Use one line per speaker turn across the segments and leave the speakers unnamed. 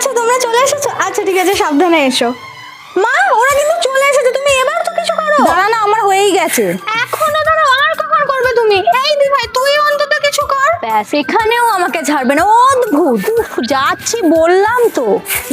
আচ্ছা তোমরা চলে এসেছো, আচ্ছা ঠিক আছে সাবধানে এসো। মা ওরা কিন্তু চলে এসেছে, তুমি এবার তো কিছু করো।
দাঁড়া না, আমার হয়েই গেছে।
এখনো দাঁড়াও, আর কখন করবে তুমি? এই দি ভাই তুই অন্তত কিছু কর।
ব্যাস, এখানেও আমাকে ছাড়বে না, অদ্ভুত। উফ, যাচ্ছি বললাম তো।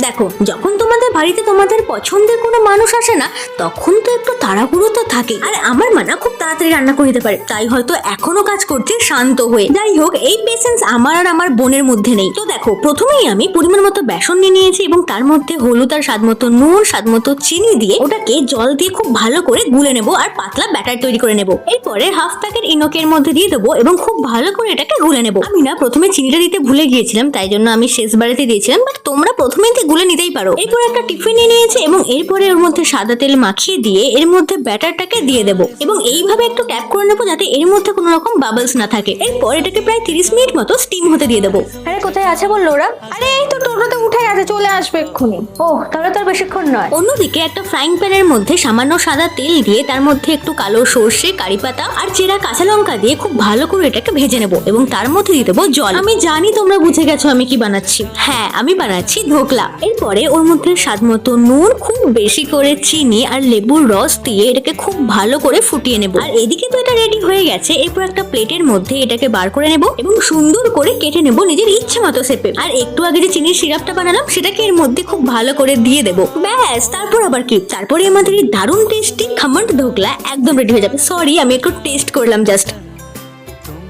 দেখো, যখন তোমাদের বাড়িতে তোমাদের পছন্দের কোনো মানুষ আসে না, তখন তো একটু তাড়াহুড়ো তো থাকে। আর আমার মা না খুব তাড়াতাড়ি রান্না করে দিতে পারে, তাই হয়তো এখনো কাজ করছে শান্ত হয়ে। যাই হোক, এই পেশেন্স আমার আর আমার বোনের মধ্যে নেই। তো দেখো, প্রথমেই আমি পরিমাণ মতো বেসন নিয়ে নিয়েছি এবং তার মধ্যে হলুদ আর স্বাদ মতো নুন, স্বাদ মতো চিনি দিয়ে ওটাকে জল দিয়ে খুব ভালো করে গুলে নেবো আর পাতলা ব্যাটার তৈরি করে নেবো। এরপরে হাফ প্যাকেট ইনোকের মধ্যে দিয়ে দেবো এবং খুব ভালো করে এটাকে গুলে নেবো। আমি না প্রথমে চিনিটা দিতে ভুলে গিয়েছিলাম, তাই জন্য আমি শেষ বারেতে দিয়েছিলাম, বাট তোমরা প্রথমেই গুলে নিতেই পারো। এরপর একটা টিফিন নিয়ে নিয়েছি এবং এরপরে ওর মধ্যে সাদা তেল মাখিয়ে দিয়ে এর মধ্যে ব্যাটারটাকে দিয়ে দেবো এবং এইভাবে একটু ট্যাপ করে নেবো যাতে এর মধ্যে কোনো রকম বাবলস না থাকে। এরপর এটাকে প্রায় 30 মিনিট মতো স্টিম হতে দিয়ে দেবো।
আরে কোথায় আছে বললো ওরা?
আরে এই তো টোটোতে উঠে গেছে, চলে আসবে এক্ষুনি।
ও, তাহলে তো আর বেশিক্ষণ নয়।
অন্যদিকে একটা ফ্রাইং প্যানের মধ্যে সামান্য সাদা তেল দিয়ে তার মধ্যে একটু কালো সর্ষে, কারি পাতা আর চেরা কাঁচা লঙ্কা দিয়ে খুব ভালো করে এটাকে ভেজে নেবো এবং তার মধ্যে দিয়ে দেবো জল। আমি জানি তোমরা বুঝে গেছো আমি কি বানাচ্ছি। হ্যাঁ, আমি বানাচ্ছি ধোকলা। এরপরে ওর মধ্যে স্বাদ মতো নুন, খুব বেশি করে চিনি আর লেবুর রস দিয়ে এটাকে খুব ভালো করে ফুটিয়ে নেবো। আর এদিকে তো এটা রেডি হয়ে গেছে। এরপর একটা প্লেটের মধ্যে এটাকে বার করে নেবো এবং সুন্দর করে কেটে নেবো নিজের ইচ্ছে মতো শেপে। আর একটু আগে যে চিনির সিরাপটা বানালাম সেটাকে এর মধ্যে খুব ভালো করে দিয়ে দেবো। ব্যাস, তারপর আবার কি, তারপরে আমাদের এই দারুণ টেস্টি খমন ধোকলা একদম রেডি হয়ে যাবে। সরি, আমি একটু টেস্ট করলাম জাস্ট।